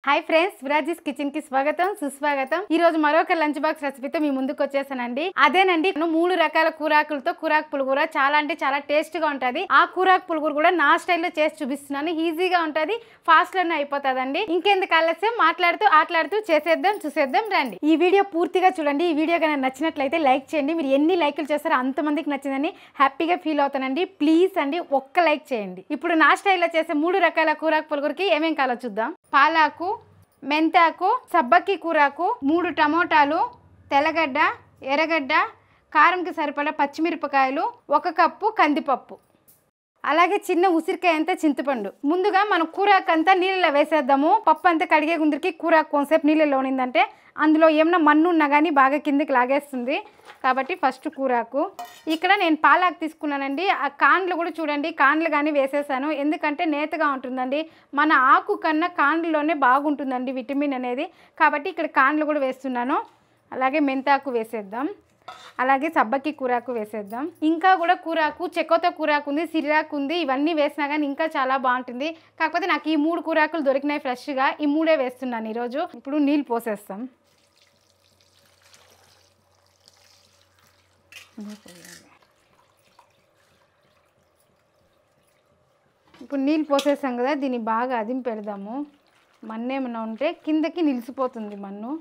Hi friends, విరాజీస్ kitchen కి స్వాగతం సుస్వాగతం. ఈ రోజు మరొక లంచ్ బాక్స్ రెసిపీతో మీ ముందుకు వచ్చేసానండి. అదేనండి, 3 రకాల కూరాకులతో కూరాకు పులిహోర చాలా అంటే చాలా టేస్ట్ గా ఉంటది. ఆ కూరాకు పులిహోర కూడా నా స్టైల్లో చేసి చూపిస్తున్నాను. ఈజీగా ఉంటది, ఫాస్ట్ లోనే అయిపోతుందండి. ఇంకెందుకు ఆలస్యం, ఆటలాడుతూ చేసేద్దాం, చూసేద్దాం రండి. ఈ వీడియో పూర్తిగా చూడండి. ఈ వీడియో కనుక నచ్చినట్లయితే లైక్ చేయండి. మీరు ఎన్ని లైకులు చేస్తారో అంతమందికి నచ్చిందని హ్యాపీగా ఫీల్ అవుతానండి. ప్లీజ్ అండి, ఒక్క లైక్ చేయండి. ఇప్పుడు నా స్టైల్లో చేసే 3 రకాల కూరాకు పులిహోరకి ఏమేం కావాలో చూద్దాం. పాలాకు, మెంతాకు, సబ్బక్కి కూరాకు, 3 టమోటాలు, తెల్లగడ్డ, ఎర్రగడ్డ, కారంకి సరిపడా పచ్చిమిరపకాయలు, 1 కప్పు కందిపప్పు, అలాగే చిన్న ఉసిరికాయ అంతా చింతపండు. ముందుగా మనం కూరాకు అంతా నీళ్ళలో వేసేద్దాము. పప్పు అంతా కడిగే గుందరికి కూరాకు కొంతసేపు నీళ్ళలో ఉన్నిందంటే అందులో ఏమన్నా మన్ను ఉన్నా కానీ బాగా కిందకి లాగేస్తుంది. కాబట్టి ఫస్ట్ కూరాకు. ఇక్కడ నేను పాలాకు తీసుకున్నానండి. ఆ కాండ్లు కూడా చూడండి, కాండ్లు కానీ వేసేసాను. ఎందుకంటే నేతగా ఉంటుందండి. మన ఆకు కన్నా కాండ్లలోనే బాగుంటుందండి విటమిన్ అనేది. కాబట్టి ఇక్కడ కాండ్లు కూడా వేస్తున్నాను. అలాగే మెంతాకు వేసేద్దాం. అలాగే సబ్బకి కూరాకు వేసేద్దాం. ఇంకా కూడా కూరాకు, చెక్కతో కూరాకు ఉంది, సిరిరాకు ఉంది. ఇవన్నీ వేసినా కానీ ఇంకా చాలా బాగుంటుంది. కాకపోతే నాకు ఈ 3 కూరాకులు దొరికినాయి ఫ్రెష్గా. ఈ 3 వేస్తున్నాను ఈరోజు. ఇప్పుడు నీళ్ళు పోసేస్తాం. ఇప్పుడు నీళ్ళు పోసేసాం కదా, దీన్ని బాగా అదిమి పెడదాము. మన్ను ఏమన్నా ఉంటే కిందకి నిలిచిపోతుంది మన్ను.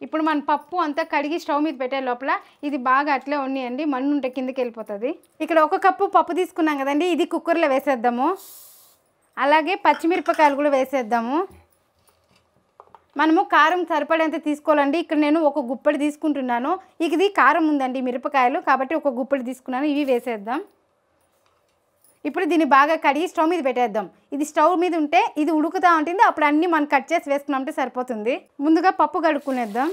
ఇప్పుడు మన పప్పు అంతా కడిగి స్టవ్ మీద పెట్టే లోపల ఇది బాగా అట్లే ఉన్నాయండి, మన్ను ఉంటే కిందకి వెళ్ళిపోతుంది. ఇక్కడ 1 కప్పు పప్పు తీసుకున్నాం కదండి, ఇది కుక్కర్లో వేసేద్దాము. అలాగే పచ్చిమిరపకాయలు కూడా వేసేద్దాము. మనము కారం సరిపడేంత తీసుకోవాలండి. ఇక్కడ నేను 1 గుప్పెడు తీసుకుంటున్నాను. ఇది కారం ఉందండి మిరపకాయలు, కాబట్టి 1 గుప్పెడు తీసుకున్నాను. ఇవి వేసేద్దాం. ఇప్పుడు దీన్ని బాగా కడిగి స్టవ్ మీద పెట్టేద్దాం. ఇది స్టవ్ మీద ఉంటే ఇది ఉడుకుతూ ఉంటుంది. అప్పుడు అన్నీ మనం కట్ చేసి వేసుకున్నామంటే సరిపోతుంది. ముందుగా పప్పు కడుక్కునేద్దాం.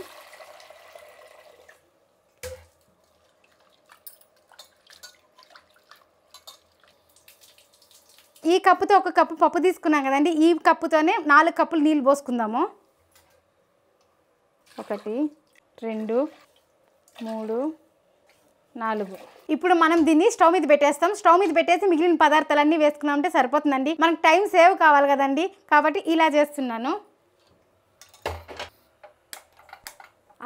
ఈ కప్పుతో 1 కప్పు పప్పు తీసుకున్నాం కదండి, ఈ కప్పుతోనే 4 కప్పులు నీళ్ళు పోసుకుందాము. 1 2 3 4. ఇప్పుడు మనం దీన్ని స్టవ్ మీద పెట్టేస్తాం. స్టవ్ మీద పెట్టేసి మిగిలిన పదార్థాలన్నీ వేసుకున్నామంటే సరిపోతుందండి. మనకు టైం సేవ్ కావాలి కదండి, కాబట్టి ఇలా చేస్తున్నాను.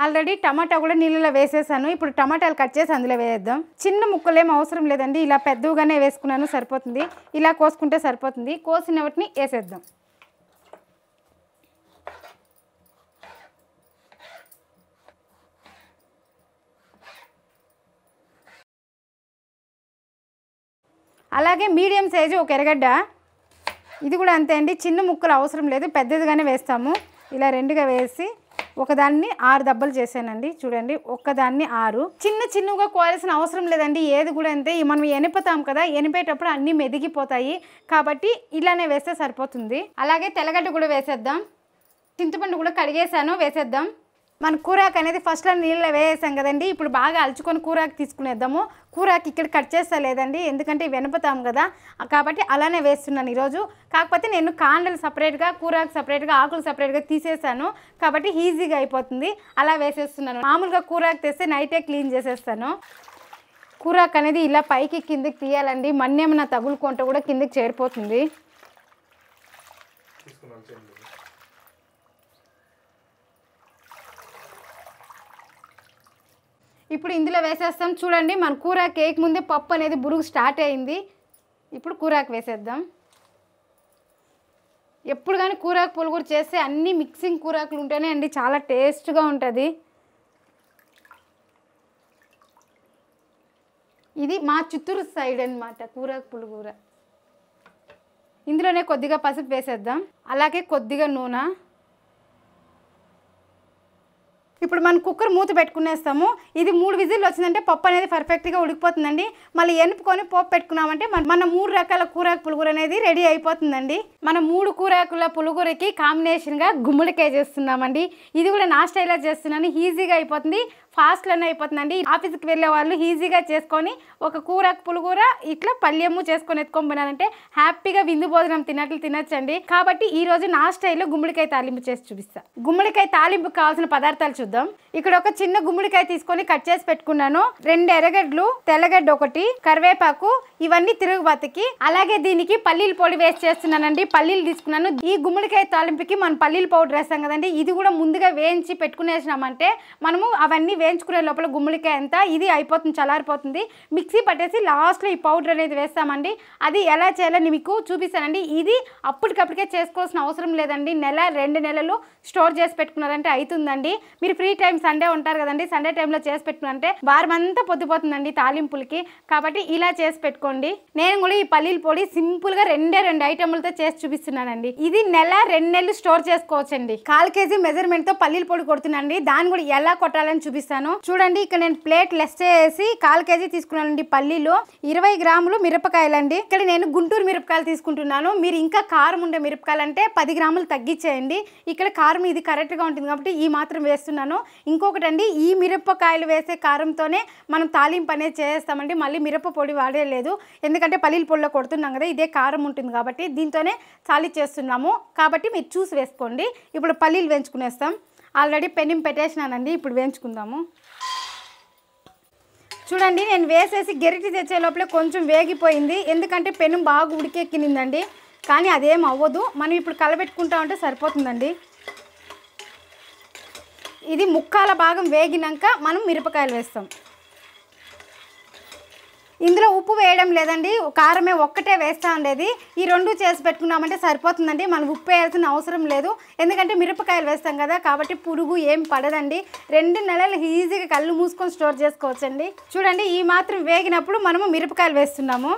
ఆల్రెడీ టమాటా కూడా నీళ్ళలో వేసేసాను. ఇప్పుడు టమాటాలు కట్ చేసి అందులో వేద్దాం. చిన్న ముక్కలు ఏం అవసరం లేదండి, ఇలా పెద్దగానే వేసుకున్నాను సరిపోతుంది. ఇలా కోసుకుంటే సరిపోతుంది. కోసిన వాటిని వేసేద్దాం. అలాగే మీడియం సైజు 1 ఎర్రగడ్డ, ఇది కూడా అంతే అండి. చిన్న ముక్కలు అవసరం లేదు, పెద్దదిగానే వేస్తాము. ఇలా 2గా వేసి ఒకదాన్ని 6 దెబ్బలు చేశానండి. చూడండి, ఒకదాన్ని 6. చిన్నగా కోయాల్సిన అవసరం లేదండి. ఏది కూడా అంతే. మనం ఎనిపుతాం కదా, ఎనిపేటప్పుడు అన్నీ మెదిగిపోతాయి. కాబట్టి ఇలానే వేస్తే సరిపోతుంది. అలాగే తెల్లగడ్డ కూడా వేసేద్దాం. చింతపండు కూడా కడిగేసాను, వేసేద్దాం. మన కూరాకు అనేది ఫస్ట్లో నీళ్ళలో వేసేసాం కదండి. ఇప్పుడు బాగా అలుచుకొని కూరాకు తీసుకునేద్దాము. కూరాకు ఇక్కడ కట్ చేస్తా లేదండి, ఎందుకంటే వెనుపుతాం కదా, కాబట్టి అలానే వేస్తున్నాను ఈరోజు. కాకపోతే నేను కాండలు సపరేట్గా, కూరాకు సపరేట్గా, ఆకులు సపరేట్గా తీసేసాను. కాబట్టి ఈజీగా అయిపోతుంది. అలా వేసేస్తున్నాను. మామూలుగా కూరాకు తెస్తే నైటే క్లీన్ చేసేస్తాను. కూరాకు అనేది ఇలా పైకి కిందకి తీయాలండి. మన్నేమన్నా తగులుకుంటే కూడా కిందకి చేరిపోతుంది. ఇప్పుడు ఇందులో వేసేస్తాం. చూడండి, మన కూరాకు కేక్ ముందే పప్పు అనేది బురుగు స్టార్ట్ అయింది. ఇప్పుడు కూరాకు వేసేద్దాం. ఎప్పుడు కానీ కూరాకు పులిహోర చేస్తే అన్ని మిక్సింగ్ కూరాకులు ఉంటేనే అండి చాలా టేస్ట్గా ఉంటుంది. ఇది మా చిత్తూరు సైడ్ అన్నమాట కూరాకు పులిహోర. ఇందులోనే కొద్దిగా పసుపు వేసేద్దాం. అలాగే కొద్దిగా నూనె. ఇప్పుడు మనం కుక్కర్ మూత పెట్టుకునేస్తాము. ఇది 3 విజిల్లు వచ్చిందంటే పప్పు అనేది పర్ఫెక్ట్గా ఉడికిపోతుందండి. మళ్ళీ ఎనుపుకొని పోపు పెట్టుకున్నామంటే మన 3 రకాల కూరాకు పులిహోర అనేది రెడీ అయిపోతుందండి. మనం 3 కూరాకుల పులిహోరకి కాంబినేషన్గా గుమ్మడికాయ చేస్తున్నామండి. ఇది కూడా నా స్టైల్లో చేస్తున్నాను. ఈజీగా అయిపోతుంది, ఫాస్ట్లోనే అయిపోతుందండి. ఆఫీస్కి వెళ్ళే వాళ్ళు ఈజీగా చేసుకొని ఒక కూరకు పులిగూర ఇట్లా పల్యము చేసుకొని ఎత్తుకొని పోయినారంటే హ్యాపీగా విందు భోజనం తిన్నట్లు తినచ్చండి. కాబట్టి ఈ రోజు నా స్టైల్లో గుమ్మడికాయ తాలింపు చేసి చూపిస్తా. గుమ్మడికాయ తాలింపుకి కావాల్సిన పదార్థాలు చూద్దాం. ఇక్కడ ఒక చిన్న గుమ్మడికాయ తీసుకొని కట్ చేసి పెట్టుకున్నాను. 2 ఎర్రగడ్డలు, తెల్లగడ్డ 1, కరివేపాకు, ఇవన్నీ తిరుగుబాతికి. అలాగే దీనికి పల్లీల పొడి వేసి చేస్తున్నానండి. పల్లీలు తీసుకున్నాను. ఈ గుమ్మడికాయ తాలింపుకి మనం పల్లీల పౌడర్ వేస్తాం కదండి, ఇది కూడా ముందుగా వేయించి పెట్టుకునేసినామంటే మనము అవన్నీ వేయించుకునే లోపల గుమ్మడికాయ అంతా ఇది అయిపోతుంది, చల్లారిపోతుంది. మిక్సీ పట్టేసి లాస్ట్లో ఈ పౌడర్ అనేది వేస్తామండి. అది ఎలా చేయాలని మీకు చూపిస్తానండి. ఇది అప్పటికప్పటికే చేసుకోవాల్సిన అవసరం లేదండి. 1-2 నెలలు స్టోర్ చేసి పెట్టుకున్నారంటే అవుతుందండి. మీరు ఫ్రీ టైం సండే ఉంటారు కదండి, సండే టైంలో చేసి పెట్టుకున్నారంటే వారం అంతా పొద్దుపోతుందండి తాలింపులకి. కాబట్టి ఇలా చేసి పెట్టుకోండి. నేను కూడా ఈ పల్లీల పొడి సింపుల్గా 2 ఐటమ్లతో చేసి చూపిస్తున్నానండి. ఇది 1-2 నెలలు స్టోర్ చేసుకోవచ్చండి. 1/4 కేజీ మెజర్మెంట్తో పల్లీల పొడి కొడుతున్నానండి. దాన్ని కూడా ఎలా కొట్టాలని చూపిస్తాను చూడండి. ఇక్కడ నేను ప్లేట్ లెస్ చేసి 1/4 కేజీ తీసుకున్నానండి. పల్లీలు 20 గ్రాములు మిరపకాయలండి. ఇక్కడ నేను గుంటూరు మిరపకాయలు తీసుకుంటున్నాను. మీరు ఇంకా కారం ఉండే మిరపకాయలు అంటే 10 గ్రాములు తగ్గించేయండి. ఇక్కడ కారం ఇది కరెక్ట్గా ఉంటుంది కాబట్టి ఈ మాత్రం వేస్తున్నాను. ఇంకొకటి అండి, ఈ మిరపకాయలు వేసే కారంతోనే మనం తాలింపు అనేది చేస్తామండి. మళ్ళీ మిరప పొడి వాడేలేదు, ఎందుకంటే పల్లీల పొడిలో కొడుతున్నాం కదా, ఇదే కారం ఉంటుంది కాబట్టి దీంతోనే తాలి చేస్తున్నాము. కాబట్టి మీరు చూసి వేసుకోండి. ఇప్పుడు పల్లీలు వేయించుకునేస్తాం. ఆల్రెడీ పెనం పెట్టేసినానండి. ఇప్పుడు వేయించుకుందాము. చూడండి, నేను వేసేసి గెరిటి తెచ్చే లోపలే కొంచెం వేగిపోయింది, ఎందుకంటే పెనం బాగా ఉడికెక్కిందండి. కానీ అదేం అవ్వదు, మనం ఇప్పుడు కలబెట్టుకుంటా ఉంటే సరిపోతుందండి. ఇది ముక్కాల భాగం వేగినాక మనం మిరపకాయలు వేస్తాం. ఇందులో ఉప్పు వేయడం లేదండి, కారమే ఒక్కటే వేస్తా ఉండేది. ఈ 2 చేసి పెట్టుకున్నామంటే సరిపోతుందండి. మనం ఉప్పు వేయాల్సిన అవసరం లేదు, ఎందుకంటే మిరపకాయలు వేస్తాం కదా కాబట్టి పురుగు ఏం పడదండి. 2 నెలలు ఈజీగా కళ్ళు మూసుకొని స్టోర్ చేసుకోవచ్చండి. చూడండి, ఈ మాత్రం వేగినప్పుడు మనము మిరపకాయలు వేస్తున్నాము.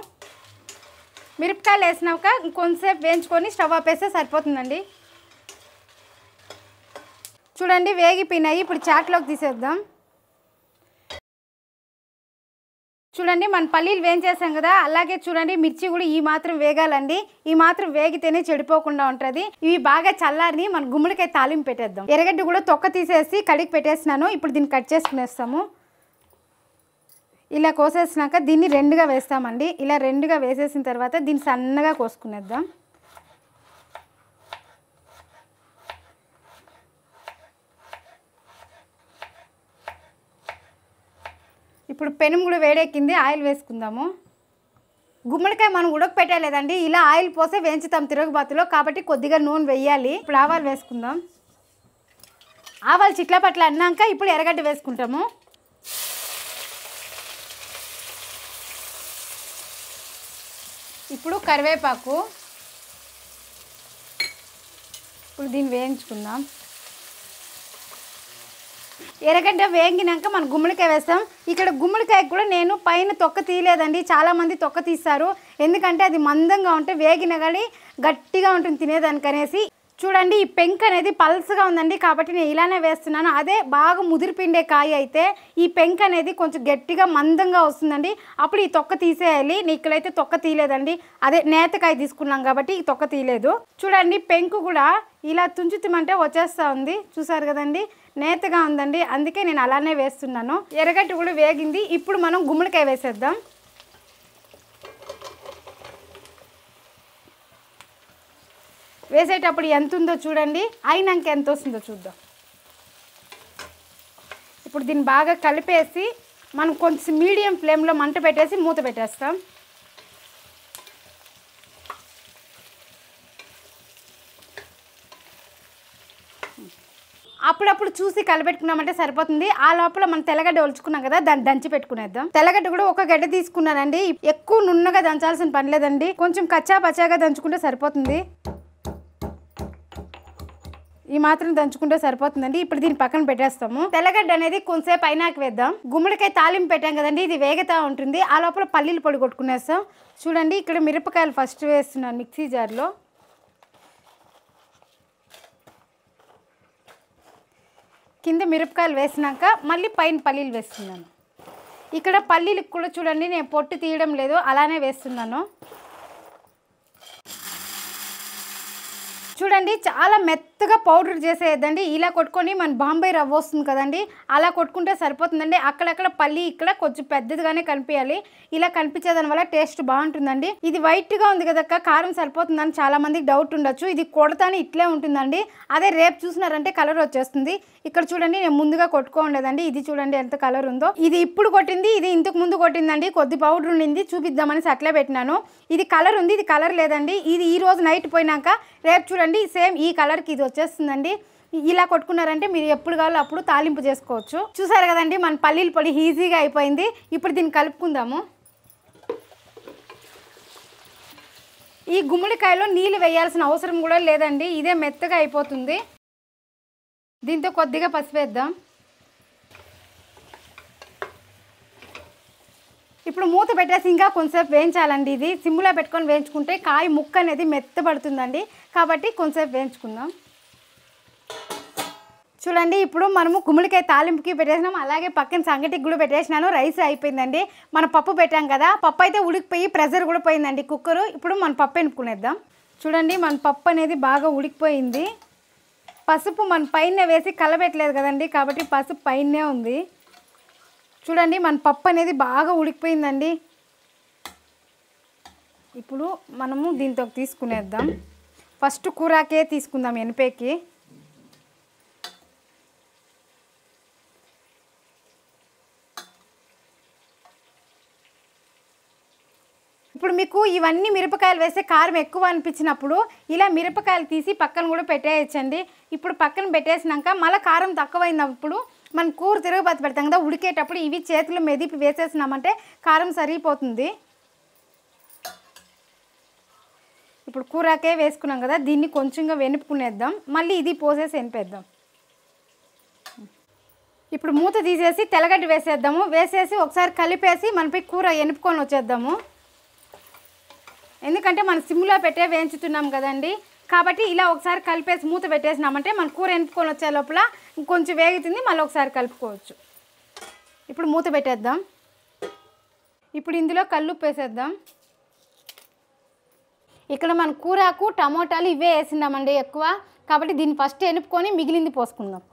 మిరపకాయలు వేసినాక కొంచెంసేపు వేయించుకొని స్టవ్ ఆపేస్తే సరిపోతుందండి. చూడండి, వేగిపోయినాయి. ఇప్పుడు చాట్లోకి తీసేద్దాం. చూడండి, మన పల్లీలు వేయించేసాం కదా, అలాగే చూడండి మిర్చి కూడా ఈ మాత్రం వేగాలండి. ఈ మాత్రం వేగితేనే చెడిపోకుండా ఉంటుంది. ఇవి బాగా చల్లారిని మన గుమ్మడికాయ తాలింపు పెట్టేద్దాం. ఎర్రగడ్డ కూడా తొక్క తీసేసి కడిగి పెట్టేసినాను. ఇప్పుడు దీన్ని కట్ చేసుకునేస్తాము. ఇలా కోసేసినాక దీన్ని 2గా వేస్తామండి. ఇలా 2గా వేసేసిన తర్వాత దీన్ని సన్నగా కోసుకునేద్దాం. ఇప్పుడు పెనం కూడా వేడెక్కింది, ఆయిల్ వేసుకుందాము. గుమ్మడికాయ మనం ఉడకపెట్టలేదండి, ఇలా ఆయిల్ పోసే వేయించుతాం తిరుగుబాతులో, కాబట్టి కొద్దిగా నూనె వేయాలి. ఇప్పుడు ఆవాలు వేసుకుందాం. ఆవాలు చిట్లపట్ల అన్నాక ఇప్పుడు ఎర్రగడ్డ వేసుకుంటాము. ఇప్పుడు కరివేపాకు. ఇప్పుడు దీన్ని వేయించుకుందాం. ఎర్రగడ్డ వేగినాక మనం గుమ్మడికాయ వేస్తాం. ఇక్కడ గుమ్మడికాయ కూడా నేను పైన తొక్క తీయలేదండి. చాలామంది తొక్క తీస్తారు, ఎందుకంటే అది మందంగా ఉంటే వేగిన కానీ గట్టిగా ఉంటుంది తినేదానికనేసి. చూడండి, ఈ పెంక్ అనేది పల్స్గా ఉందండి, కాబట్టి నేను ఇలానే వేస్తున్నాను. అదే బాగా ముదిరిపిండే కాయ అయితే ఈ పెంక్ అనేది కొంచెం గట్టిగా మందంగా వస్తుందండి, అప్పుడు ఈ తొక్క తీసేయాలి. ఇక్కడైతే తొక్క తీయలేదండి, అదే నేతకాయ తీసుకున్నాం కాబట్టి ఈ తొక్క తీయలేదు. చూడండి, పెంకు కూడా ఇలా తుంచుతామంటే వచ్చేస్తూ ఉంది, చూసారు కదండి, నేతగా ఉందండి, అందుకే నేను అలానే వేస్తున్నాను. ఎర్రగడ్డ కూడా వేగింది. ఇప్పుడు మనం గుమ్మడికాయ వేసేద్దాం. వేసేటప్పుడు ఎంత ఉందో చూడండి, అయినాక ఎంత వస్తుందో చూద్దాం. ఇప్పుడు దీన్ని బాగా కలిపేసి మనం కొంచెం మీడియం ఫ్లేమ్లో మంట పెట్టేసి మూత పెట్టేస్తాం. అప్పుడప్పుడు చూసి కలిపెట్టుకున్నామంటే సరిపోతుంది. ఆ లోపల మనం తెల్లగడ్డ ఒలుచుకున్నాం కదా, దాన్ని దంచి పెట్టుకునేద్దాం. తెల్లగడ్డ కూడా ఒక గడ్డ తీసుకున్నానండి, ఎక్కువ నున్నగా దంచాల్సిన పని లేదండి, కొంచెం కచ్చా పచ్చాగా దంచుకుంటే సరిపోతుంది. ఈ మాత్రం దంచుకుంటే సరిపోతుందండి. ఇప్పుడు దీన్ని పక్కన పెట్టేస్తాము. తెల్లగడ్డ అనేది కొంచెంసేపు అయినాక వేద్దాం. గుమ్మడికాయ తాలింపు పెట్టాం కదండి, ఇది వేగుతా ఉంటుంది. ఆ లోపల పల్లీల పొడి కొట్టుకునేస్తాం. చూడండి, ఇక్కడ మిరపకాయలు ఫస్ట్ వేస్తున్నాను మిక్సీ జార్లో. కింద మిరపకాయలు వేసినాక మళ్ళీ పైన పల్లీలు వేస్తున్నాను. ఇక్కడ పల్లీలకు కూడా చూడండి నేను పొట్టు తీయడం లేదు, అలానే వేస్తున్నాను. చూడండి, చాలా మెత్త మెత్తగా పౌడర్ చేసేయద్దండి. ఇలా కొట్టుకొని మన బాంబే రవ్వ వస్తుంది కదండి, అలా కొట్టుకుంటే సరిపోతుందండి. అక్కడక్కడ పల్లి ఇక్కడ కొంచెం పెద్దదిగానే కనిపించాలి. ఇలా కనిపించేదాని వల్ల టేస్ట్ బాగుంటుందండి. ఇది వైట్గా ఉంది కదక్క, కారం సరిపోతుందని చాలా మందికి డౌట్ ఉండొచ్చు. ఇది కొడతానే ఇట్లే ఉంటుందండి. అదే రేపు చూసినారంటే కలర్ వచ్చేస్తుంది. ఇక్కడ చూడండి, నేను ముందుగా కొట్టుకోలేదండి. ఇది చూడండి ఎంత కలర్ ఉందో. ఇది ఇప్పుడు కొట్టింది, ఇది ఇంతకు ముందు కొట్టిందండి. కొద్ది పౌడర్ ఉండింది, చూపిద్దామని అట్లే పెట్టినాను. ఇది కలర్ ఉంది, ఇది కలర్ లేదండి. ఇది ఈ రోజు నైట్ పోయినాక రేపు చూడండి సేమ్ ఈ కలర్కి ఇది వచ్చేస్తుందండి. ఇలా కొట్టుకున్నారంటే మీరు ఎప్పుడు కావాలో అప్పుడు తాలింపు చేసుకోవచ్చు. చూసారు కదండి, మన పల్లీల పొడి ఈజీగా అయిపోయింది. ఇప్పుడు దీన్ని కలుపుకుందాము. ఈ గుమ్మడికాయలో నీళ్ళు వేయాల్సిన అవసరం కూడా లేదండి, ఇదే మెత్తగా అయిపోతుంది. దీంతో కొద్దిగా పసుపు వేద్దాం. ఇప్పుడు మూత పెట్టేసి ఇంకా కొంచెంసేపు వేయించాలండి. ఇది సిమ్లో పెట్టుకొని వేయించుకుంటే కాయ ముక్క అనేది మెత్తబడుతుందండి, కాబట్టి కొంచెంసేపు వేయించుకుందాం. చూడండి, ఇప్పుడు మనము గుమ్మడికాయ తాలింపుకి పెట్టేసినాం, అలాగే పక్కన సంగటికి కూడా పెట్టేసినాను. రైస్ అయిపోయిందండి. మన పప్పు పెట్టాం కదా, పప్పు అయితే ఉడికిపోయి ప్రెషర్ కూడా పోయిందండి కుక్కరు. ఇప్పుడు మన పప్పు ఎనుపుకునేద్దాం. చూడండి, మన పప్పు అనేది బాగా ఉడికిపోయింది. పసుపు మన పైన వేసి కలబెట్టలేదు కదండి, కాబట్టి పసుపు పైనే ఉంది. చూడండి, మన పప్పు అనేది బాగా ఉడికిపోయిందండి. ఇప్పుడు మనము దీంతో తీసుకునేద్దాం. ఫస్ట్ కూరకే తీసుకుందాం, ఎనిపేకి. ఇప్పుడు మీకు ఇవన్నీ మిరపకాయలు వేస్తే కారం ఎక్కువ అనిపించినప్పుడు ఇలా మిరపకాయలు తీసి పక్కన కూడా పెట్టేయచ్చండి. ఇప్పుడు పక్కన పెట్టేసినాక మళ్ళీ కారం తక్కువైనప్పుడు మనం కూర తిరగబాతి పెడతాం కదా, ఉడికేటప్పుడు ఇవి చేతిలో మెదిపి వేసేసినామంటే కారం సరిపోతుంది. ఇప్పుడు కూరకే వేసుకున్నాం కదా, దీన్ని కొంచెంగా వెనుపుకునేద్దాం. మళ్ళీ ఇది పోసేసి వెనిపేద్దాం. ఇప్పుడు మూత తీసేసి తెల్లగడ్డ వేసేద్దాము. వేసేసి ఒకసారి కలిపేసి మనపై కూర ఎనుపుకొని వచ్చేద్దాము. ఎందుకంటే మనం సిమ్లో పెట్టే వేయించుతున్నాం కదండి, కాబట్టి ఇలా ఒకసారి కలిపేసి మూత పెట్టేసినామంటే మన కూర ఎనుపుకొని వచ్చే లోపల కొంచెం వేగుతుంది, మళ్ళీ ఒకసారి కలుపుకోవచ్చు. ఇప్పుడు మూత పెట్టేద్దాం. ఇప్పుడు ఇందులో కల్లుప్పు వేసేద్దాం. ఇక్కడ మన కూరకు టమోటాలు ఇవే వేసినామండి ఎక్కువ, కాబట్టి దీన్ని ఫస్ట్ ఎనుపుకొని మిగిలింది పోసుకుందాం.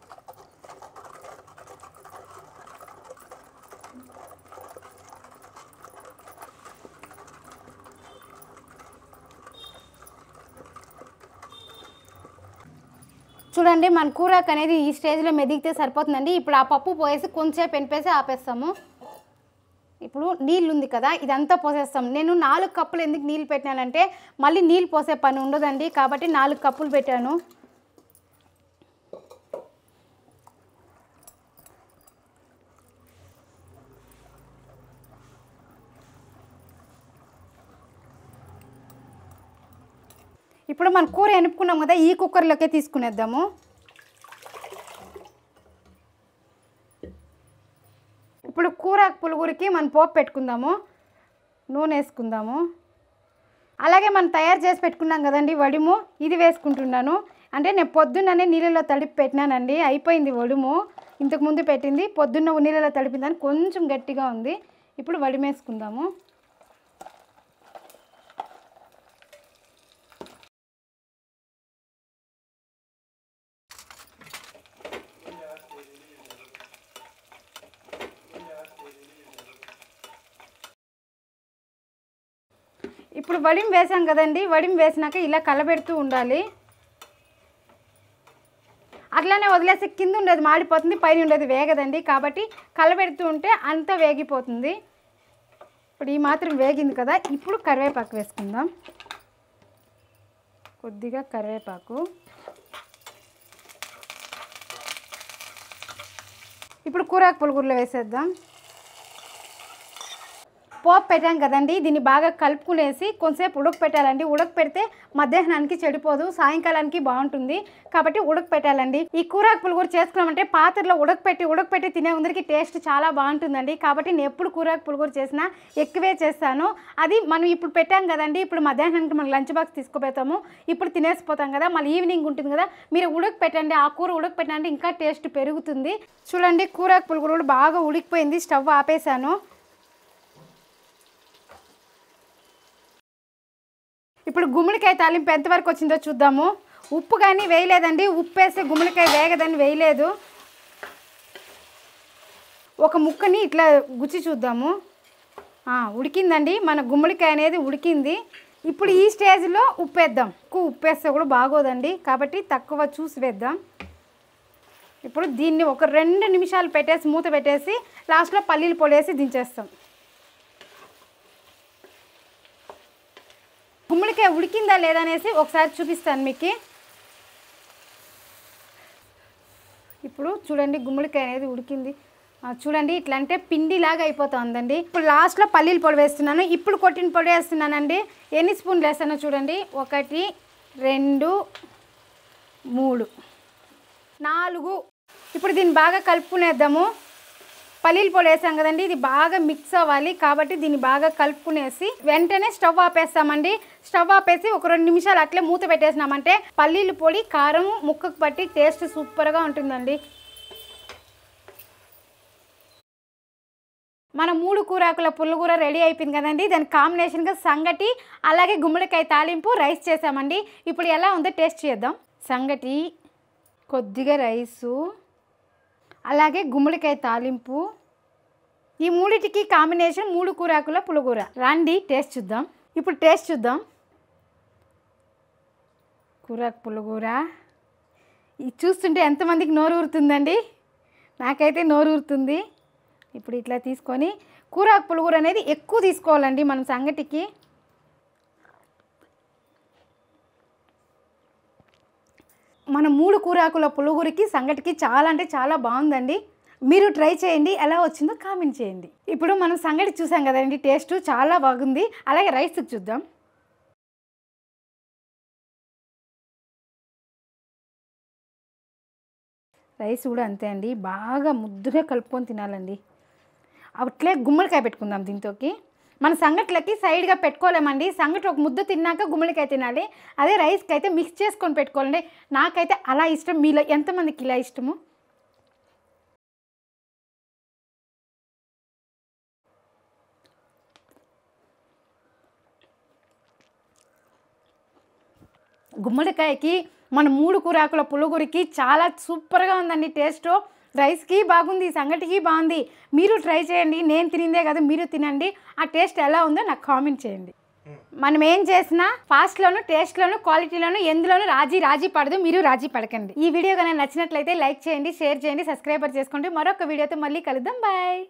చూడండి, మన కూరకు అనేది ఈ స్టేజ్లో మెదిగితే సరిపోతుందండి. ఇప్పుడు ఆ పప్పు పోసేసి కొంచెంసేపు ఎనిపేసి ఆపేస్తాము. ఇప్పుడు నీళ్ళు ఉంది కదా, ఇదంతా పోసేస్తాం. నేను 4 కప్పులు ఎందుకు నీళ్ళు పెట్టినానంటే మళ్ళీ నీళ్ళు పోసే పని ఉండదండి, కాబట్టి 4 కప్పులు పెట్టాను. ఇప్పుడు మన కూర ఎనుపుకున్నాం కదా, ఈ కుక్కర్లోకే తీసుకునేద్దాము. ఇప్పుడు కూర పులుగురికి మనం పోపు పెట్టుకుందాము. నూనె వేసుకుందాము. అలాగే మనం తయారు చేసి పెట్టుకున్నాం కదండి వడిము, ఇది వేసుకుంటున్నాను. అంటే నేను పొద్దున్ననే నీళ్ళలో తడిపి పెట్టినానండి, అయిపోయింది వడుము. ఇంతకుముందు పెట్టింది పొద్దున్న నీళ్ళలో తడిపిందని కొంచెం గట్టిగా ఉంది. ఇప్పుడు వడిము వేసుకుందాము. ఇప్పుడు వడిం వేసాం కదండి, వడిం వేసినాక ఇలా కలబెడుతూ ఉండాలి. అట్లానే వదిలేసి కింద ఉండేది మాడిపోతుంది, పైన ఉండేది వేగదండి, కాబట్టి కలబెడుతూ ఉంటే అంతా వేగిపోతుంది. ఇప్పుడు ఈ మాత్రం వేగింది కదా, ఇప్పుడు కరివేపాకు వేసుకుందాం. కొద్దిగా కరివేపాకు. ఇప్పుడు కూరాకు పులుగుర్లో వేసేద్దాం. పోపు పెట్టాం కదండి, దీన్ని బాగా కలుపుకునేసి కొంచెంసేపు ఉడకపెట్టాలండి. ఉడకపెడితే మధ్యాహ్నానికి చెడిపోదు, సాయంకాలానికి బాగుంటుంది, కాబట్టి ఉడకపెట్టాలండి. ఈ కూరాకు పులుగురు చేసుకున్నామంటే పాత్రలో ఉడకపెట్టి తినే అందరికీ టేస్ట్ చాలా బాగుంటుందండి. కాబట్టి నేను ఎప్పుడు కూరాకు పులుగురు చేసినా ఎక్కువే చేస్తాను. అది మనం ఇప్పుడు పెట్టాం కదండి, ఇప్పుడు మధ్యాహ్నానికి మనం లంచ్ బాక్స్ తీసుకుపోతాము. ఇప్పుడు తినేసిపోతాం కదా, మళ్ళీ ఈవినింగ్ ఉంటుంది కదా, మీరు ఉడకపెట్టండి. ఆ కూర ఉడకపెట్టండి, ఇంకా టేస్ట్ పెరుగుతుంది. చూడండి, కూరాకు పులుగురు కూడా బాగా ఉడికిపోయింది. స్టవ్ ఆపేసాను. ఇప్పుడు గుమ్మడికాయ తాలింపు ఎంతవరకు వచ్చిందో చూద్దాము. ఉప్పు కానీ వేయలేదండి, ఉప్పు వేస్తే గుమ్మడికాయ వేగదని వేయలేదు. ఒక ముక్కని ఇట్లా గుచ్చి చూద్దాము. ఉడికిందండి, మన గుమ్మడికాయ అనేది ఉడికింది. ఇప్పుడు ఈ స్టేజ్లో ఉప్పు వేద్దాం. ఉప్పు వేస్తే కూడా బాగోదండి, కాబట్టి తక్కువ చూసి వేద్దాం. ఇప్పుడు దీన్ని ఒక 2 నిమిషాలు పెట్టేసి మూత పెట్టేసి లాస్ట్లో పల్లీల పొడి వేసి దించేస్తాం. గుమ్మడికాయ ఉడికిందా లేదా అనేసి ఒకసారి చూపిస్తాను మీకు. ఇప్పుడు చూడండి గుమ్మడికాయ అనేది ఉడికింది. చూడండి ఇట్లా అంటే పిండిలాగా అయిపోతుందండి. ఇప్పుడు లాస్ట్లో పల్లీల పొడి వేస్తున్నాను. ఇప్పుడు కొట్టిన పొడి వేస్తున్నానండి. ఎన్ని స్పూన్లు వేస్తానో చూడండి. 1 2 3 4. ఇప్పుడు దీన్ని బాగా కలుపుకునేద్దాము. పల్లీల పొడి వేసాం కదండి, ఇది బాగా మిక్స్ అవ్వాలి. కాబట్టి దీన్ని బాగా కలుపుకునేసి వెంటనే స్టవ్ ఆపేస్తామండి. స్టవ్ ఆపేసి ఒక 2 నిమిషాలు అట్లే మూత పెట్టేసినామంటే పల్లీల పొడి కారం ముక్కకు పట్టి టేస్ట్ సూపర్గా ఉంటుందండి. మన 3 కూరాకుల పుల్లగూర రెడీ అయిపోయింది కదండి. దానికి కాంబినేషన్గా సంగటి అలాగే గుమ్మడికాయ తాలింపు రైస్ చేసామండి. ఇప్పుడు ఎలా ఉందో టేస్ట్ చేద్దాం. సంగటి, కొద్దిగా రైసు, అలాగే గుమ్మడికాయ తాలింపు, ఈ మూడిటికి కాంబినేషన్ 3 కూరాకుల పుల్లగూర. రండి టేస్ట్ చూద్దాం. ఇప్పుడు టేస్ట్ చూద్దాం. కూరాకు పుల్లగూర ఇది చూస్తుంటే ఎంతమందికి నోరు ఊరుతుందండి? నాకైతే నోరు ఊరుతుంది. ఇప్పుడు ఇట్లా తీసుకొని కూరాకు పుల్లగూర అనేది ఎక్కువ తీసుకోవాలండి మనం సంగటికి. మన 3 కూరాకుల పుల్లగూరకి సంగటికి చాలా అంటే చాలా బాగుందండి. మీరు ట్రై చేయండి, ఎలా వచ్చిందో కామెంట్ చేయండి. ఇప్పుడు మనం సంగటి చూసాం కదండి, టేస్ట్ చాలా బాగుంది. అలాగే రైస్ చూద్దాం. రైస్ కూడా అంతే అండి, బాగా ముద్దుగా కలుపుకొని తినాలండి. అట్లే గుమ్మడికాయ పెట్టుకుందాం దీంతోకి. మన సంగట్లకి సైడ్గా పెట్టుకోలేమండి. సంగటి ఒక ముద్ద తిన్నాక గుమ్మడికాయ తినాలి. అదే రైస్కి అయితే మిక్స్ చేసుకొని పెట్టుకోవాలండి. నాకైతే అలా ఇష్టం. మీలో ఎంతమందికి ఇలా ఇష్టము? గుమ్మడికాయకి మన 3 కూరాకుల పుల్లగూరకి చాలా సూపర్గా ఉందండి టేస్ట్. రైస్కి బాగుంది, సంగటికి బాగుంది. మీరు ట్రై చేయండి. నేను తినిందే కదా, మీరు తినండి. ఆ టేస్ట్ ఎలా ఉందో నాకు కామెంట్ చేయండి. మనం ఏం చేసినా ఫాస్ట్లోను, టేస్ట్లోను, క్వాలిటీలోను ఎందులోనూ రాజీ పడదు. మీరు రాజీ పడకండి. ఈ వీడియో కనుక నచ్చినట్లయితే లైక్ చేయండి, షేర్ చేయండి, సబ్స్క్రైబర్ చేసుకోండి. మరొక వీడియోతో మళ్ళీ కలుద్దాం. బాయ్.